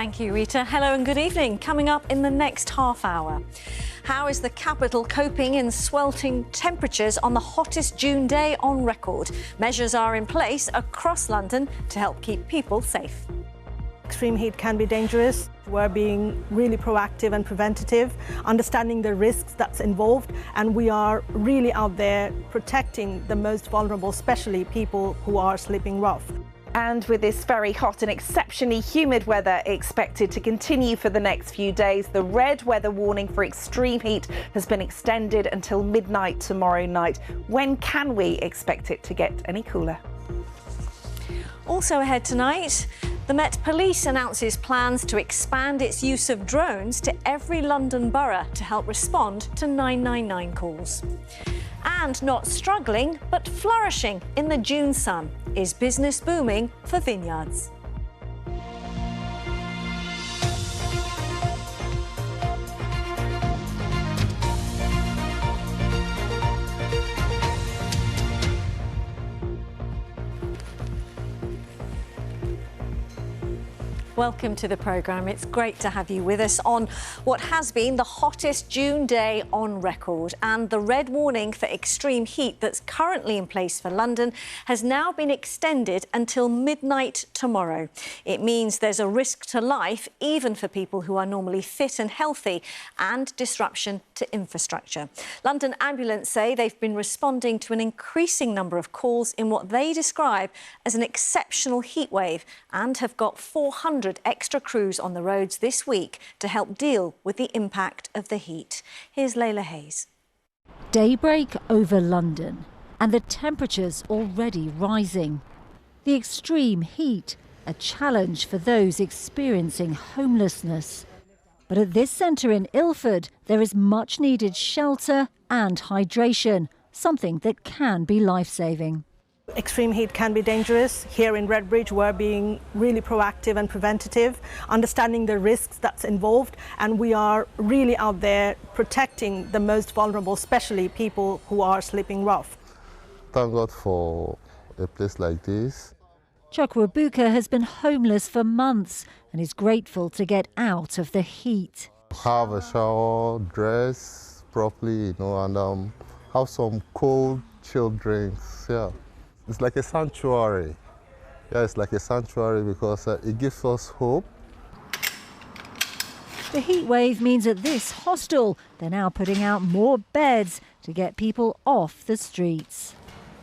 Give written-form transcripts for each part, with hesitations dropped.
Thank you, Rita. Hello and good evening. Coming up in the next half hour. How is the capital coping in sweltering temperatures on the hottest June day on record? Measures are in place across London to help keep people safe. Extreme heat can be dangerous. We're being really proactive and preventative, understanding the risks that's involved, and we are really out there protecting the most vulnerable, especially people who are sleeping rough. And with this very hot and exceptionally humid weather expected to continue for the next few days, the red weather warning for extreme heat has been extended until midnight tomorrow night. When can we expect it to get any cooler? Also ahead tonight, the Met Police announces plans to expand its use of drones to every London borough to help respond to 999 calls. And not struggling, but flourishing in the June sun. Is business booming for Vineyards? Welcome to the programme. It's great to have you with us on what has been the hottest June day on record. And the red warning for extreme heat that's currently in place for London has now been extended until midnight tomorrow. It means there's a risk to life, even for people who are normally fit and healthy, and disruption to infrastructure. London Ambulance say they've been responding to an increasing number of calls in what they describe as an exceptional heatwave and have got 400 extra crews on the roads this week to help deal with the impact of the heat. Here's Layla Hayes. Daybreak over London, and the temperatures already rising. The extreme heat, a challenge for those experiencing homelessness. But at this centre in Ilford, there is much needed shelter and hydration, something that can be life-saving. Extreme heat can be dangerous. Here in Redbridge, we're being really proactive and preventative, understanding the risks that's involved, and we are really out there protecting the most vulnerable, especially people who are sleeping rough. Thank God for a place like this. Chukwuebuka has been homeless for months and is grateful to get out of the heat. Have a shower, dress properly, and have some cold, chilled drinks. Yeah. It's like a sanctuary. Yeah, it's like a sanctuary because it gives us hope. The heat wave means at this hostel, they're now putting out more beds to get people off the streets.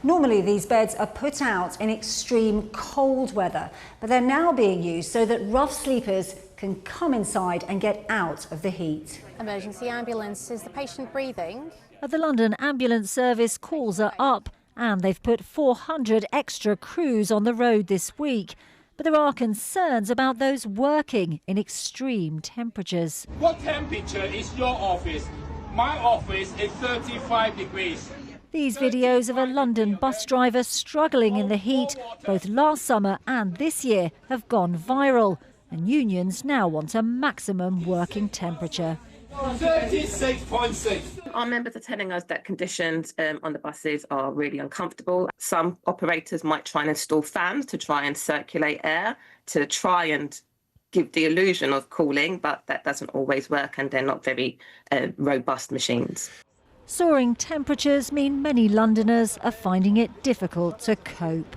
Normally these beds are put out in extreme cold weather, but they're now being used so that rough sleepers can come inside and get out of the heat. Emergency ambulance, is the patient breathing? At the London Ambulance Service, calls are up. And they've put 400 extra crews on the road this week. But there are concerns about those working in extreme temperatures. What temperature is your office? My office is 35 degrees. These videos of a London bus driver struggling in the heat, both last summer and this year, have gone viral. And unions now want a maximum working temperature. 36.6. Our members are telling us that conditions on the buses are really uncomfortable. Some operators might try and install fans to try and circulate air, to try and give the illusion of cooling, but that doesn't always work and they're not very robust machines. Soaring temperatures mean many Londoners are finding it difficult to cope.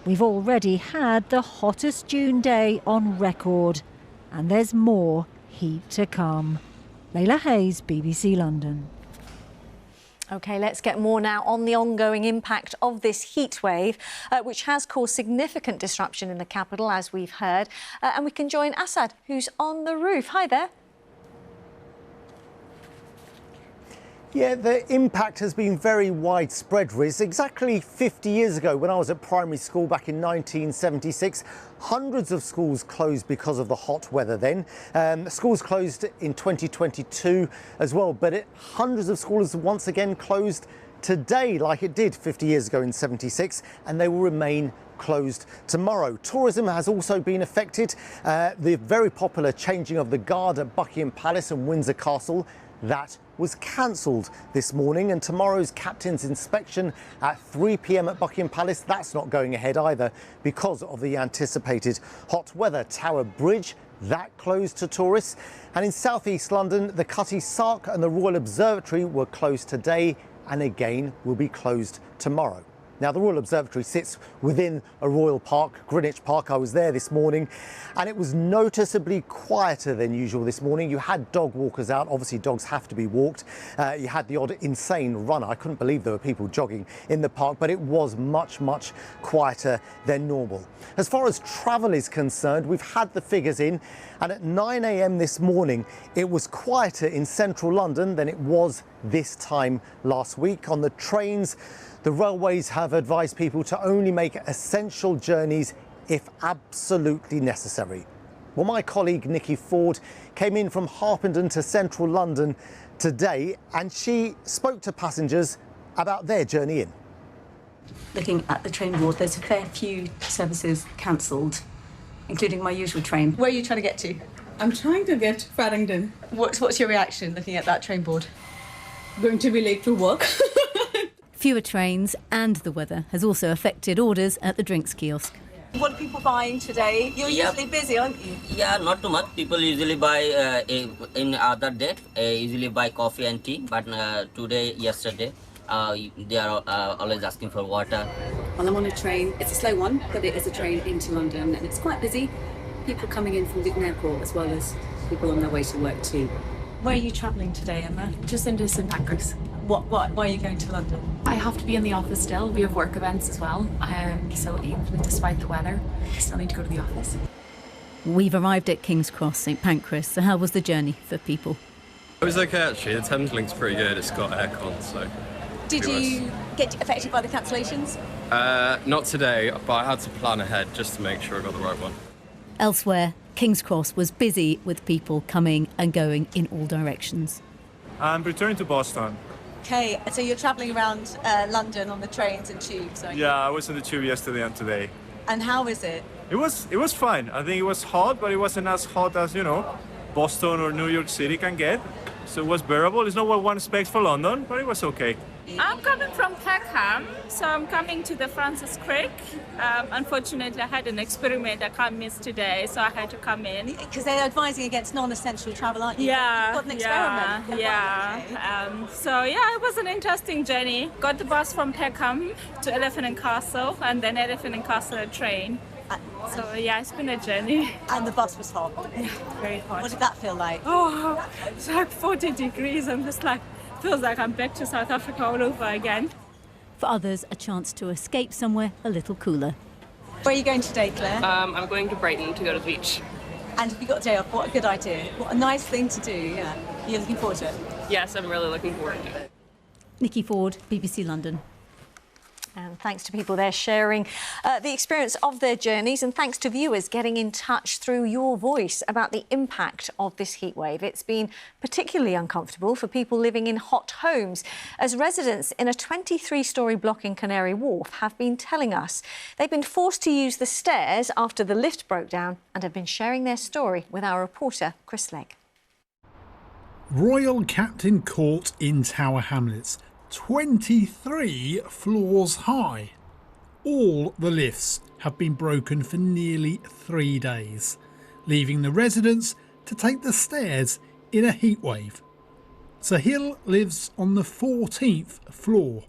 We've already had the hottest June day on record, and there's more heat to come. Layla Hayes, BBC London. OK, let's get more now on the ongoing impact of this heat wave, which has caused significant disruption in the capital, as we've heard. And we can join Assad, who's on the roof. Hi there. Yeah, the impact has been very widespread, Riz. Exactly 50 years ago, when I was at primary school back in 1976, hundreds of schools closed because of the hot weather then. Schools closed in 2022 as well, but hundreds of schools once again closed today like it did 50 years ago in 76, and they will remain closed tomorrow. Tourism has also been affected. The very popular changing of the guard at Buckingham Palace and Windsor Castle, that was cancelled this morning, and tomorrow's captain's inspection at 3 p.m. at Buckingham Palace, that's not going ahead either because of the anticipated hot weather. Tower Bridge that closed to tourists. And in southeast London, the Cutty Sark and the Royal Observatory were closed today and again will be closed tomorrow. Now, the Royal Observatory sits within a royal park, Greenwich Park. I was there this morning and it was noticeably quieter than usual this morning. You had dog walkers out. Obviously, dogs have to be walked. You had the odd insane runner. I couldn't believe there were people jogging in the park, but it was much, much quieter than normal. As far as travel is concerned, we've had the figures in, and at 9 a.m. this morning, it was quieter in central London than it was this time last week. On the trains, the railways have advised people to only make essential journeys if absolutely necessary. Well, my colleague Nikki Ford came in from Harpenden to central London today and she spoke to passengers about their journey in. Looking at the train board, there's a fair few services cancelled, including my usual train. Where are you trying to get to? I'm trying to get Farringdon. What's your reaction looking at that train board? Going to be late for work. Fewer trains and the weather has also affected orders at the drinks kiosk. What are people buying today? You're usually busy, aren't you? Yeah, not too much. People usually buy in other day, usually buy coffee and tea. But today, yesterday, they are always asking for water. Well, I'm on a train. It's a slow one, but it is a train into London and it's quite busy. People coming in from Luton Airport as well as people on their way to work too. Where are you travelling today, Emma? Just into St Pancras. Why are you going to London? I have to be in the office still. We have work events as well. So even despite the weather, I still need to go to the office. We've arrived at King's Cross, St Pancras. So how was the journey for people? It was okay actually. The Thames Link's pretty good. It's got aircon, so. Did you get affected by the cancellations? Not today, but I had to plan ahead just to make sure I got the right one. Elsewhere, King's Cross was busy with people coming and going in all directions. I'm returning to Boston. Okay, so you're travelling around London on the trains and tubes, aren't you? Yeah, I was on the tube yesterday and today. And how is it? It was fine. I think it was hot, but it wasn't as hot as, Boston or New York City can get. So it was bearable. It's not what one expects for London, but it was okay. I'm coming from Peckham, so I'm coming to the Francis Crick. Unfortunately, I had an experiment I can't miss today, so I had to come in. Because they're advising against non-essential travel, aren't you? Yeah, You've got an experiment. It was an interesting journey. Got the bus from Peckham to Elephant and Castle, and then Elephant and Castle train. So yeah, it's been a journey. And the bus was hot. Yeah, very hot. What did that feel like? Oh, it's like 40 degrees. I'm just like, feels like I'm back to South Africa all over again. For others, a chance to escape somewhere a little cooler. Where are you going today, Claire? I'm going to Brighton to go to the beach. And have you got a day off? What a good idea. What a nice thing to do, yeah. You're looking forward to it? Yes, I'm really looking forward to it. Nikki Ford, BBC London. And thanks to people there sharing the experience of their journeys, and thanks to viewers getting in touch through your voice about the impact of this heatwave. It's been particularly uncomfortable for people living in hot homes, as residents in a 23-storey block in Canary Wharf have been telling us they've been forced to use the stairs after the lift broke down and have been sharing their story with our reporter, Chris Legg. Royal Captain Court in Tower Hamlets. 23 floors high. All the lifts have been broken for nearly 3 days, leaving the residents to take the stairs in a heatwave. Sahil lives on the 14th floor.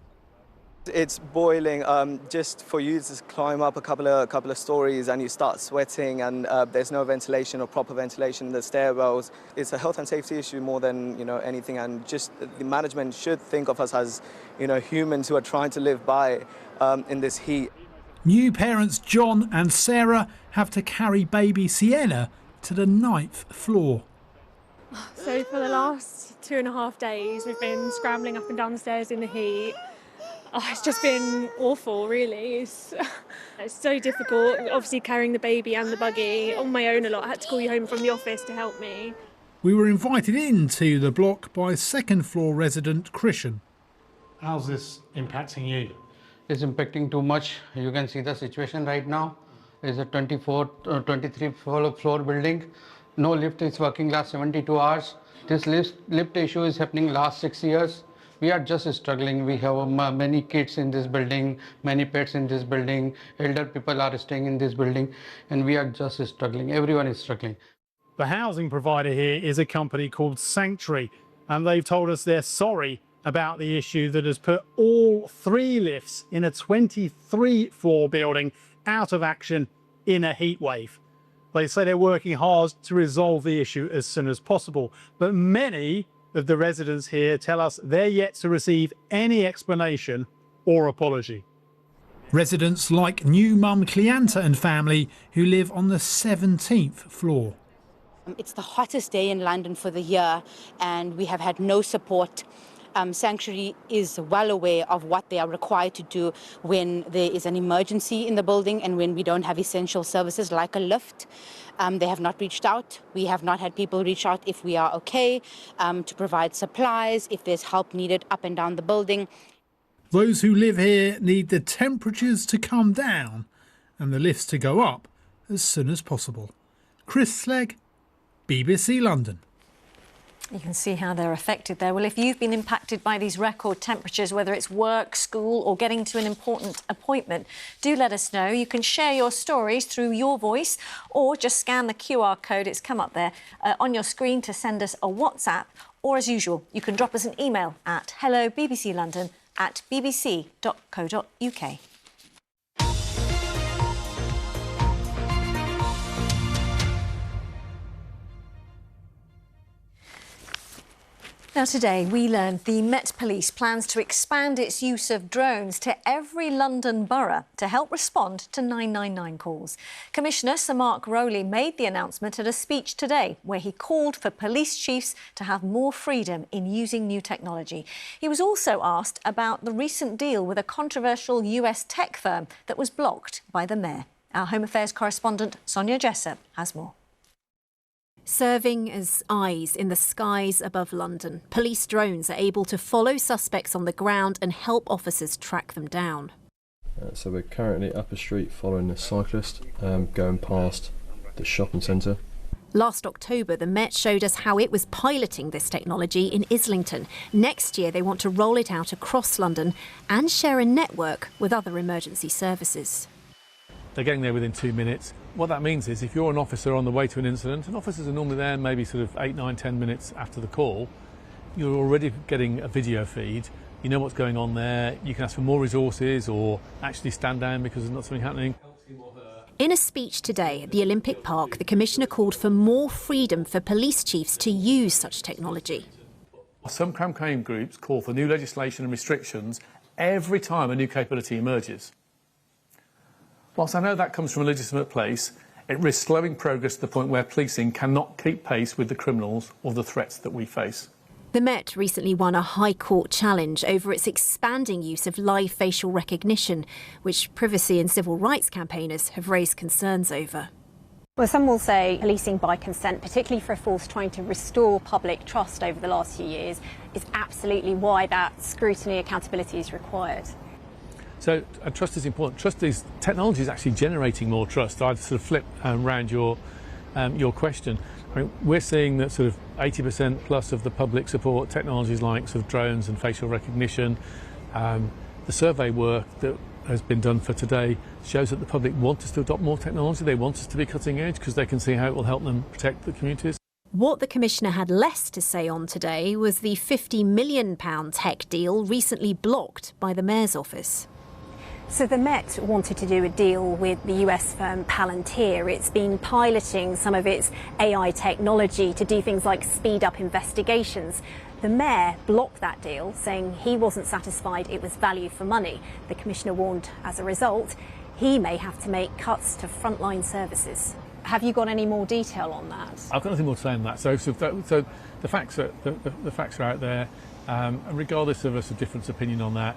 It's boiling just for you to climb up a couple of stories and you start sweating, and there's no ventilation or proper ventilation in the stairwells. It's a health and safety issue more than anything, and just the management should think of us as humans who are trying to live by in this heat. New parents John and Sarah have to carry baby Sienna to the 9th floor. So for the last 2.5 days we've been scrambling up and down the stairs in the heat. It's just been awful, really. It's so difficult, obviously carrying the baby and the buggy on my own a lot. I had to call you home from the office to help me. We were invited into the block by second floor resident Christian. How's this impacting you? It's impacting too much. You can see the situation right now. It's a 23 floor building. No lift is working last 72 hours. This lift issue is happening last 6 years. We are just struggling. We have many kids in this building, many pets in this building, elder people are staying in this building, and we are just struggling. Everyone is struggling. The housing provider here is a company called Sanctuary, and they've told us they're sorry about the issue that has put all 3 lifts in a 23-floor building out of action in a heat wave. They say they're working hard to resolve the issue as soon as possible, but many of the residents here tell us they're yet to receive any explanation or apology. Residents like new mum Cleanta and family who live on the 17th floor. It's the hottest day in London for the year, and we have had no support. Sanctuary is well aware of what they are required to do when there is an emergency in the building and when we don't have essential services like a lift. They have not reached out. We have not had people reach out if we are okay, to provide supplies, if there's help needed up and down the building. Those who live here need the temperatures to come down and the lifts to go up as soon as possible. Chris Slegg, BBC London. You can see how they're affected there. Well, if you've been impacted by these record temperatures, whether it's work, school or getting to an important appointment, do let us know. You can share your stories through your voice or just scan the QR code. It's come up there on your screen to send us a WhatsApp. Or, as usual, you can drop us an email at hellobbclondon@bbc.co.uk. Now today we learned the Met Police plans to expand its use of drones to every London borough to help respond to 999 calls. Commissioner Sir Mark Rowley made the announcement at a speech today where he called for police chiefs to have more freedom in using new technology. He was also asked about the recent deal with a controversial US tech firm that was blocked by the Mayor. Our Home Affairs correspondent Sonia Jessup has more. Serving as eyes in the skies above London, police drones are able to follow suspects on the ground and help officers track them down. So we're currently up a street following a cyclist going past the shopping centre. Last October, the Met showed us how it was piloting this technology in Islington. Next year, they want to roll it out across London and share a network with other emergency services. They're getting there within 2 minutes. What that means is if you're an officer on the way to an incident, and officers are normally there maybe sort of 8, 9, 10 minutes after the call, you're already getting a video feed. You know what's going on there. You can ask for more resources or actually stand down because there's not something happening. In a speech today at the Olympic Park, the Commissioner called for more freedom for police chiefs to use such technology. Some campaign groups call for new legislation and restrictions every time a new capability emerges. Whilst I know that comes from a legitimate place, it risks slowing progress to the point where policing cannot keep pace with the criminals or the threats that we face. The Met recently won a High Court challenge over its expanding use of live facial recognition, which privacy and civil rights campaigners have raised concerns over. Well, some will say policing by consent, particularly for a force trying to restore public trust over the last few years, is absolutely why that scrutiny accountability is required. So trust is important. Technology is actually generating more trust. I'd sort of flip around your question. I mean, we're seeing that sort of 80% plus of the public support technologies like sort of drones and facial recognition. The survey work that has been done for today shows that the public want us to adopt more technology. They want us to be cutting edge because they can see how it will help them protect the communities. What the Commissioner had less to say on today was the £50 million tech deal recently blocked by the Mayor's office. So the Met wanted to do a deal with the US firm Palantir. It's been piloting some of its AI technology to do things like speed up investigations. The Mayor blocked that deal, saying he wasn't satisfied it was value for money. The Commissioner warned as a result, he may have to make cuts to frontline services. Have you got any more detail on that? I've got nothing more to say on that. So the facts are out there. Regardless of us a different opinion on that,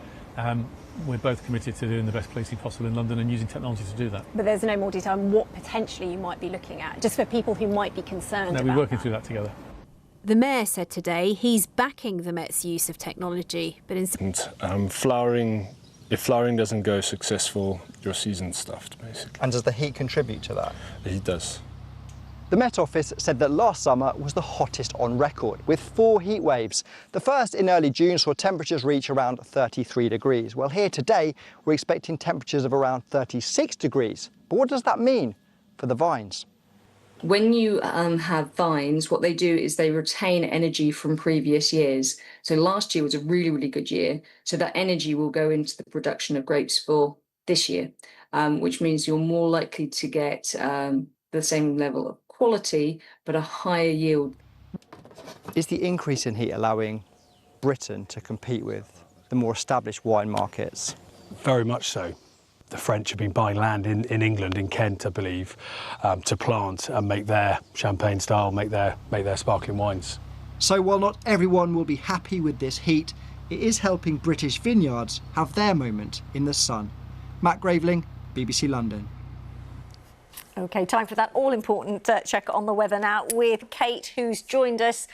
we're both committed to doing the best policing possible in London and using technology to do that. But there's no more detail on what potentially you might be looking at, just for people who might be concerned about that. No, we're working through that together. The Mayor said today he's backing the Met's use of technology, but flowering, if flowering doesn't go successful, your season's stuffed, basically. And does the heat contribute to that? It does. The Met Office said that last summer was the hottest on record, with 4 heat waves. The first in early June saw temperatures reach around 33 degrees. Well, here today, we're expecting temperatures of around 36 degrees. But what does that mean for the vines? When you have vines, what they do is they retain energy from previous years. So last year was a really, really good year. So that energy will go into the production of grapes for this year, which means you're more likely to get the same level of quality, but a higher yield. Is the increase in heat allowing Britain to compete with the more established wine markets? Very much so. The French have been buying land in England, in Kent, I believe, to plant and make their champagne style, make their sparkling wines. So while not everyone will be happy with this heat, it is helping British vineyards have their moment in the sun. Matt Graveling, BBC London. OK, time for that all-important check on the weather now with Kate, who's joined us.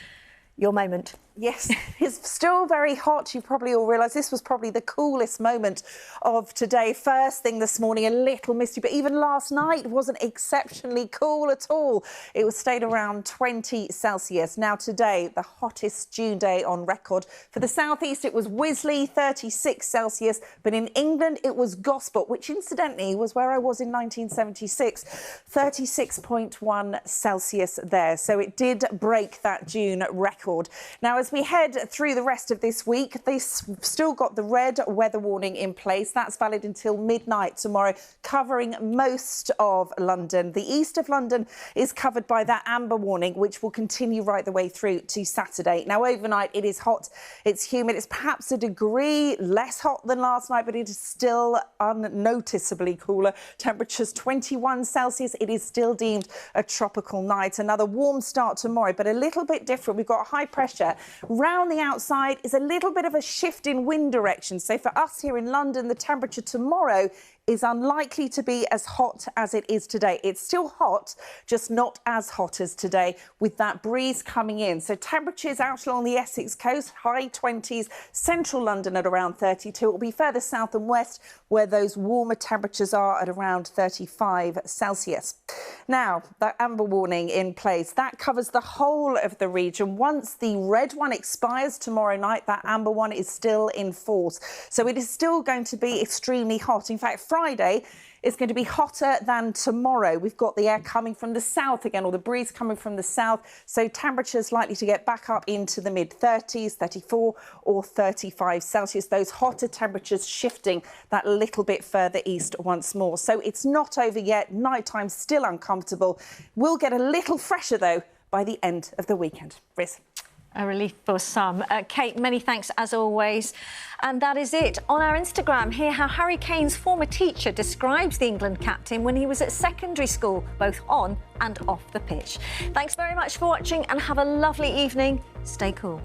Your moment. Yes, it's still very hot. You probably all realise this was probably the coolest moment of today. First thing this morning, a little misty, but even last night wasn't exceptionally cool at all. It was stayed around 20 Celsius. Now today, the hottest June day on record. For the southeast, it was Wisley, 36 Celsius, but in England, it was Gosport, which incidentally was where I was in 1976, 36.1 Celsius there. So it did break that June record. Now, as we head through the rest of this week, they've still got the red weather warning in place. That's valid until midnight tomorrow, covering most of London. The east of London is covered by that amber warning, which will continue right the way through to Saturday. Now, overnight, it is hot. It's humid. It's perhaps a degree less hot than last night, but it is still unnoticeably cooler. Temperatures 21 Celsius. It is still deemed a tropical night. Another warm start tomorrow, but a little bit different. We've got high pressure. Round the outside is a little bit of a shift in wind direction. So for us here in London, the temperature tomorrow is unlikely to be as hot as it is today. It's still hot, just not as hot as today, with that breeze coming in. So temperatures out along the Essex coast, high 20s, central London at around 32. It will be further south and west where those warmer temperatures are at around 35 Celsius. Now, that amber warning in place, that covers the whole of the region. Once the red one expires tomorrow night, that amber one is still in force. So it is still going to be extremely hot. In fact, Friday is going to be hotter than tomorrow. We've got the air coming from the south again, or the breeze coming from the south. So temperatures likely to get back up into the mid-30s, 34 or 35 Celsius. Those hotter temperatures shifting that little bit further east once more. So it's not over yet. Nighttime still uncomfortable. We'll get a little fresher, though, by the end of the weekend. Riz. A relief for some. Kate, many thanks as always. And that is it. On our Instagram, hear how Harry Kane's former teacher describes the England captain when he was at secondary school, both on and off the pitch. Thanks very much for watching and have a lovely evening. Stay cool.